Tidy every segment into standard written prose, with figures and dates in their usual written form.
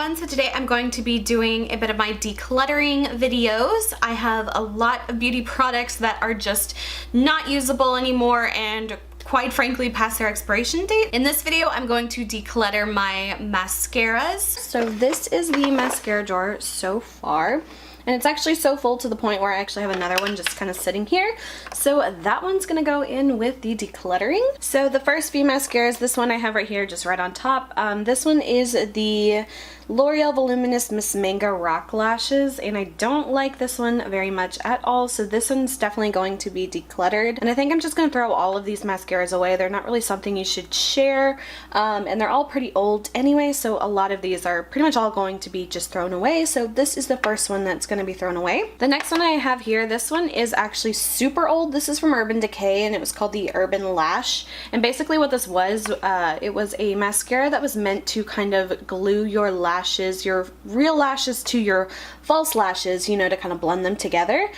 everyone. So today I'm going to be doing a bit of my decluttering videos. I have a lot of beauty products that are just not usable anymore and quite frankly past their expiration date. In this video I'm going to declutter my mascaras. So this is the mascara drawer so far. And it's actually so full to the point where I actually have another one just kind of sitting here. So that one's gonna go in with the decluttering. So the first few mascaras, this one I have right here just right on top. This one is the L'Oreal Voluminous Miss Manga Rock Lashes, and I don't like this one very much at all, so this one's definitely going to be decluttered. And I think I'm just going to throw all of these mascaras away. They're not really something you should share, and they're all pretty old anyway, so a lot of these are pretty much all going to be just thrown away. So this is the first one that's going to be thrown away. The next one I have here, this one is actually super old. This is from Urban Decay, and it was called the Urban Lash. And basically what this was, it was a mascara that was meant to kind of glue your lashes, your real lashes to your false lashes, you know, to kind of blend them together.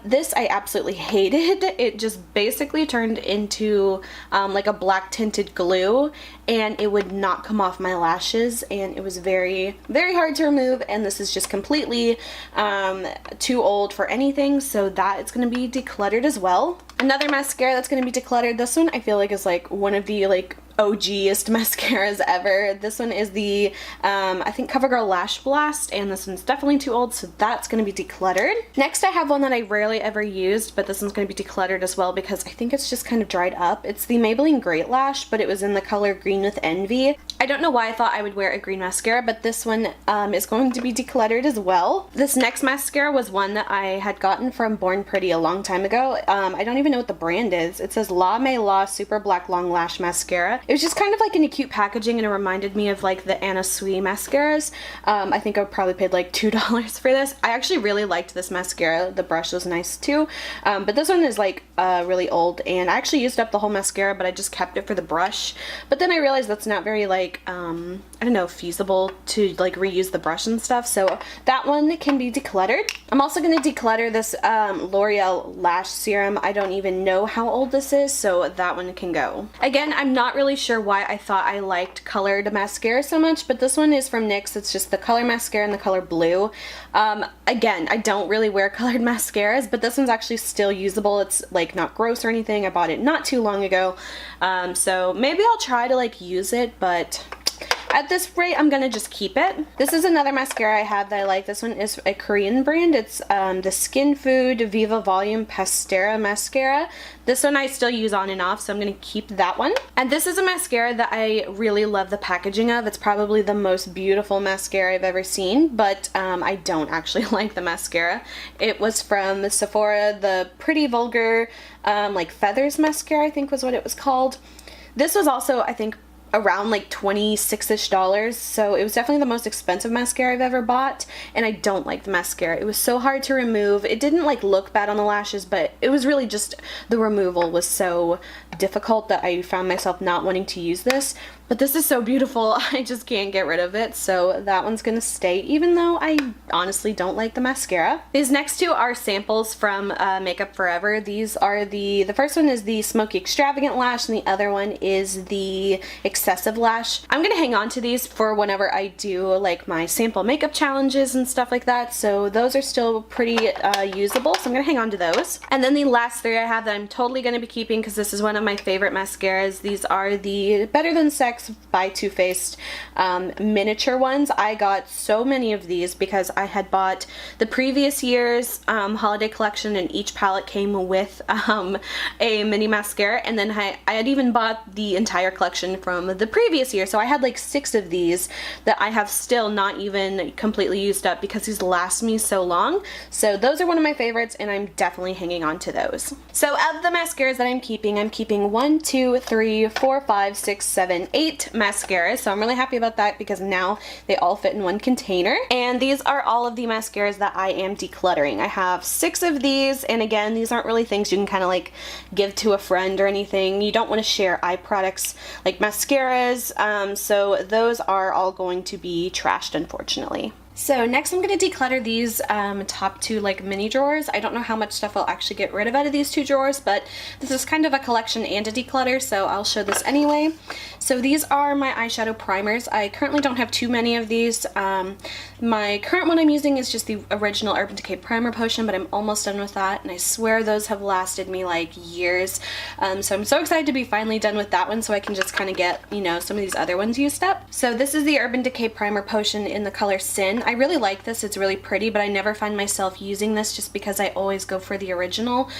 This I absolutely hated. It just basically turned into like a black tinted glue, and it would not come off my lashes, and it was very, very hard to remove, and this is just completely too old for anything, so that is going to be decluttered as well. Another mascara that's going to be decluttered, this one I feel like is like one of the like OG-est mascaras ever. This one is the, I think CoverGirl Lash Blast, and this one's definitely too old, so that's going to be decluttered. Next I have one that I rarely ever used, but this one's going to be decluttered as well because I think it's just kind of dried up. It's the Maybelline Great Lash, but it was in the color Green with Envy. I don't know why I thought I would wear a green mascara, but this one is going to be decluttered as well. This next mascara was one that I had gotten from Born Pretty a long time ago. I don't even know what the brand is. It says La May La Super Black Long Lash Mascara. It was just kind of like in a cute packaging, and it reminded me of like the Anna Sui mascaras. I think I probably paid like $2 for this. I actually really liked this mascara. The brush was nice too, but this one is like really old, and I actually used up the whole mascara, but I just kept it for the brush. But then I realized that's not very like I don't know, feasible to like reuse the brush and stuff, so that one can be decluttered. I'm also going to declutter this L'Oreal Lash Serum. I don't even know how old this is, so that one can go. Again, I'm not really sure why I thought I liked colored mascara so much, but this one is from NYX. It's just the color mascara and the color blue. Again, I don't really wear colored mascaras, but this one's actually still usable. It's like not gross or anything. I bought it not too long ago, so maybe I'll try to like use it, but at this rate, I'm gonna just keep it. This is another mascara I have that I like. This one is a Korean brand. It's the Skin Food Viva Volume Pastera Mascara. This one I still use on and off, so I'm gonna keep that one. And this is a mascara that I really love the packaging of. It's probably the most beautiful mascara I've ever seen, but I don't actually like the mascara. It was from Sephora, the Pretty Vulgar like Feathers Mascara, I think was what it was called. This was also, I think, around like $26-ish, so it was definitely the most expensive mascara I've ever bought, and I don't like the mascara. It was so hard to remove. It didn't like look bad on the lashes, but it was really just the removal was so difficult that I found myself not wanting to use this. But this is so beautiful, I just can't get rid of it, so that one's gonna stay, even though I honestly don't like the mascara. These next two are samples from Makeup Forever. These are the first one is the Smoky Extravagant Lash, and the other one is the Excessive Lash. I'm gonna hang on to these for whenever I do like my sample makeup challenges and stuff like that, so those are still pretty usable, so I'm gonna hang on to those. And then the last three I have that I'm totally gonna be keeping because this is one of my favorite mascaras. These are the Better Than Sex by Too Faced miniature ones. I got so many of these because I had bought the previous year's holiday collection, and each palette came with a mini mascara, and then I had even bought the entire collection from the previous year, so I had like 6 of these that I have still not even completely used up because these last me so long. So those are one of my favorites, and I'm definitely hanging on to those. So of the mascaras that I'm keeping 1, 2, 3, 4, 5, 6, 7, 8 mascaras, so I'm really happy about that because now they all fit in one container. And these are all of the mascaras that I am decluttering. I have 6 of these, and again, these aren't really things you can kind of like give to a friend or anything. You don't want to share eye products like mascaras, so those are all going to be trashed, unfortunately. So next I'm going to declutter these top two like mini drawers. I don't know how much stuff I'll actually get rid of out of these two drawers, but this is kind of a collection and a declutter, so I'll show this anyway. So these are my eyeshadow primers. I currently don't have too many of these. My current one I'm using is just the original Urban Decay Primer Potion, but I'm almost done with that, and I swear those have lasted me like years. So I'm so excited to be finally done with that one so I can just kind of get, you know, some of these other ones used up. So this is the Urban Decay Primer Potion in the color Sin. I really like this, it's really pretty, but I never find myself using this just because I always go for the original.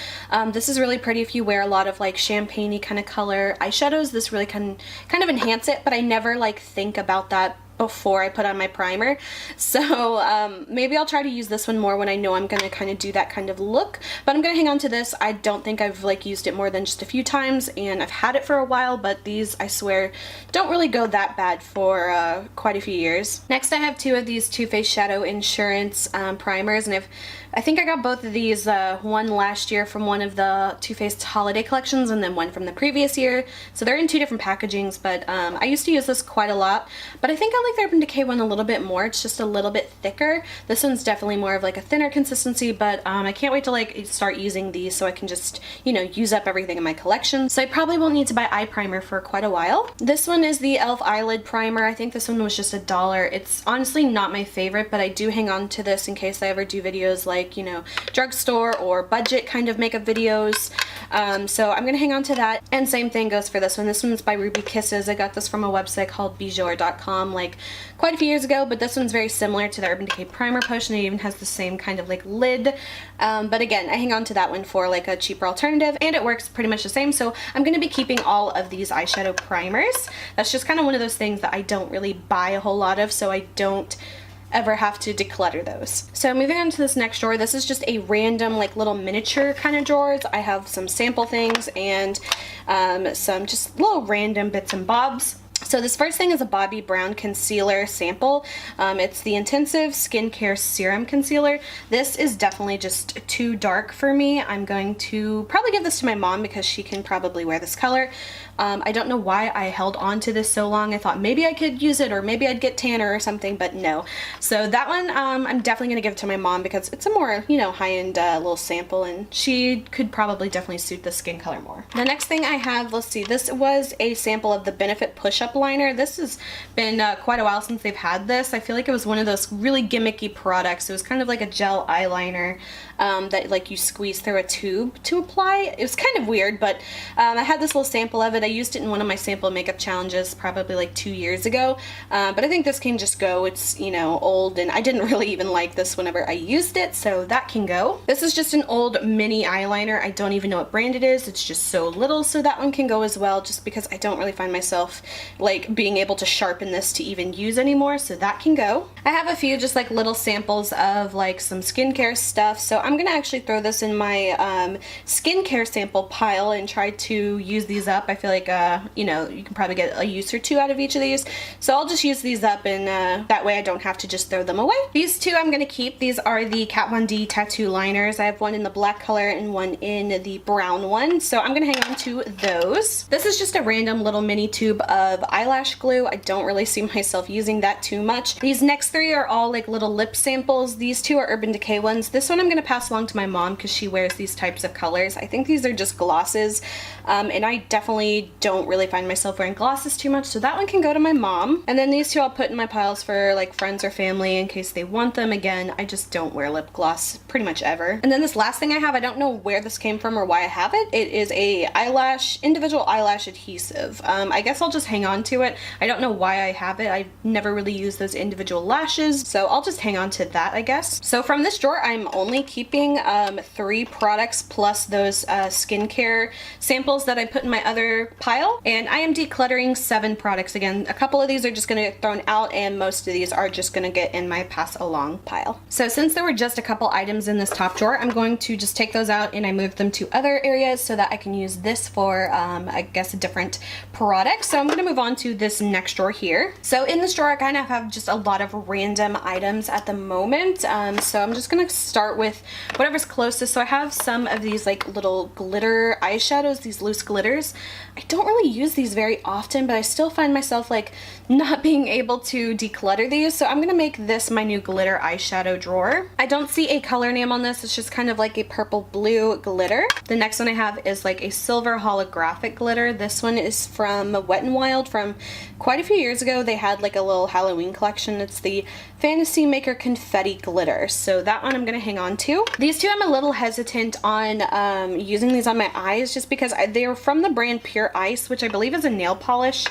This is really pretty if you wear a lot of like champagne-y kind of color eyeshadows. This really can kind of enhance it, but I never like think about that before I put on my primer. So maybe I'll try to use this one more when I know I'm gonna kind of do that kind of look, but I'm gonna hang on to this. I don't think I've like used it more than just a few times, and I've had it for a while, but these I swear don't really go that bad for quite a few years. Next I have two of these Too Faced Shadow Insurance primers, and I think I got both of these, one last year from one of the Too Faced holiday collections and then one from the previous year. So they're in two different packagings, but I used to use this quite a lot, but I think I like the Urban Decay one a little bit more. It's just a little bit thicker. This one's definitely more of like a thinner consistency, but I can't wait to like start using these so I can just, you know, use up everything in my collection. So I probably won't need to buy eye primer for quite a while. This one is the e.l.f. eyelid primer. I think this one was just $1. It's honestly not my favorite, but I do hang on to this in case I ever do videos like, you know, drugstore or budget kind of makeup videos. So I'm gonna hang on to that. And same thing goes for this one. This one's by Ruby Kisses. I got this from a website called Bijouer.com like quite a few years ago, but this one's very similar to the Urban Decay Primer Potion. It even has the same kind of like lid. But again, I hang on to that one for like a cheaper alternative, and it works pretty much the same. So I'm gonna be keeping all of these eyeshadow primers. That's just kind of one of those things that I don't really buy a whole lot of, so I don't ever have to declutter those. So moving on to this next drawer, this is just a random like little miniature kind of drawers. I have some sample things and some just little random bits and bobs. So this first thing is a Bobbi Brown concealer sample. It's the Intensive Skincare Serum Concealer. This is definitely just too dark for me. I'm going to probably give this to my mom because she can probably wear this color. I don't know why I held on to this so long. I thought maybe I could use it or maybe I'd get tanner or something, but no. So that one I'm definitely going to give to my mom because it's a more, you know, high-end little sample, and she could probably definitely suit the skin color more. The next thing I have, let's see, this was a sample of the Benefit Push-Up Liner. This has been quite a while since they've had this. I feel like it was one of those really gimmicky products. It was kind of like a gel eyeliner that like you squeeze through a tube to apply. It was kind of weird, but I had this little sample of it. I used it in one of my sample makeup challenges probably like 2 years ago, but I think this can just go. It's, you know, old, and I didn't really even like this whenever I used it, so that can go. This is just an old mini eyeliner. I don't even know what brand it is. It's just so little, so that one can go as well, just because I don't really find myself like being able to sharpen this to even use anymore, so that can go. I have a few just like little samples of like some skincare stuff, so I'm gonna actually throw this in my skincare sample pile and try to use these up. I feel like you know, you can probably get a use or two out of each of these, so I'll just use these up, and that way I don't have to just throw them away. These two I'm gonna keep. These are the Kat Von D tattoo liners. I have one in the black color and one in the brown one, so I'm gonna hang on to those. This is just a random little mini tube of eyelash glue. I don't really see myself using that too much. These next three are all like little lip samples. These two are Urban Decay ones. This one I'm gonna pass along to my mom because she wears these types of colors. I think these are just glosses, and I definitely don't really find myself wearing glosses too much, so that one can go to my mom. And then these two I'll put in my piles for like friends or family in case they want them. Again, I just don't wear lip gloss pretty much ever. And then this last thing I have, I don't know where this came from or why I have it. It is a individual eyelash adhesive. I guess I'll just hang on to it. I don't know why I have it. I've never really used those individual lashes, so I'll just hang on to that, I guess. So from this drawer, I'm only keeping 3 products plus those skincare samples that I put in my other pile, and I am decluttering 7 products. Again, a couple of these are just gonna get thrown out, and most of these are just gonna get in my pass along pile. So since there were just a couple items in this top drawer, I'm going to just take those out and I moved them to other areas so that I can use this for I guess a different product. So I'm gonna move on to this next drawer here. So in this drawer I kind of have just a lot of random items at the moment, so I'm just gonna start with whatever's closest. So I have some of these like little glitter eyeshadows, these loose glitters. I don't really use these very often, but I still find myself like not being able to declutter these. So I'm gonna make this my new glitter eyeshadow drawer. I don't see a color name on this. It's just kind of like a purple blue glitter. The next one I have is like a silver holographic glitter. This one is from Wet n Wild from quite a few years ago. They had like a little Halloween collection. It's the Fantasy Maker Confetti Glitter. So that one I'm gonna hang on to. These two I'm a little hesitant on using these on my eyes just because they're from the brand Pure Ice, which I believe is a nail polish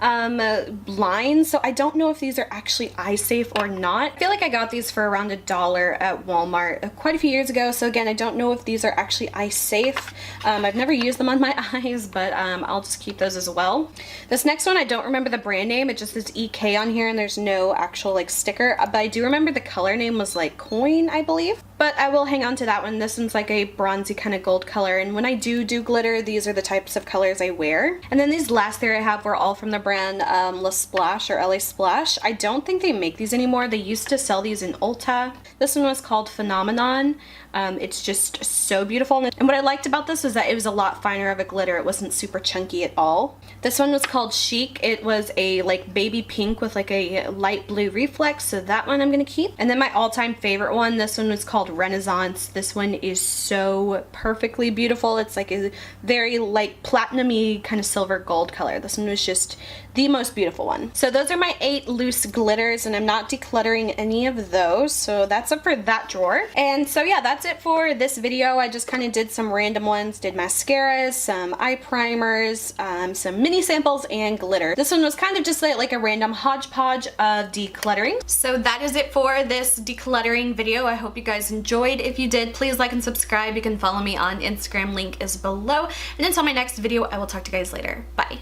line. So I don't know if these are actually eye safe or not. I feel like I got these for around $1 at Walmart quite a few years ago. So again, I don't know if these are actually eye safe. I've never used them on my eyes, but I'll just keep those as well. This next one, I don't remember the brand name. It just says EK on here and there's no actual like sticker, but I do remember the color name was like Coin, I believe. But I will hang on to that one. This one's like a bronzy kind of gold color, and when I do glitter, these are the types of colors I wear. And then these last three I have were all from the brand La Splash or LA Splash. I don't think they make these anymore. They used to sell these in Ulta. This one was called Phenomenon. It's just so beautiful. And what I liked about this was that it was a lot finer of a glitter. It wasn't super chunky at all. This one was called Chic. It was a like baby pink with like a light blue reflex, so that one I'm gonna keep. And then my all-time favorite one, this one was called Renaissance. This one is so perfectly beautiful. It's like a very like platinum-y kind of silver gold color. This one was just the most beautiful one. So those are my 8 loose glitters, and I'm not decluttering any of those, so that's it for that drawer. And so yeah, that's it for this video. I just kind of did some random ones, did mascaras, some eye primers, some mini samples, and glitter. This one was kind of just like a random hodgepodge of decluttering. So that is it for this decluttering video. I hope you guys enjoyed. If you did, please like and subscribe. You can follow me on Instagram, link is below. And until my next video, I will talk to you guys later. Bye.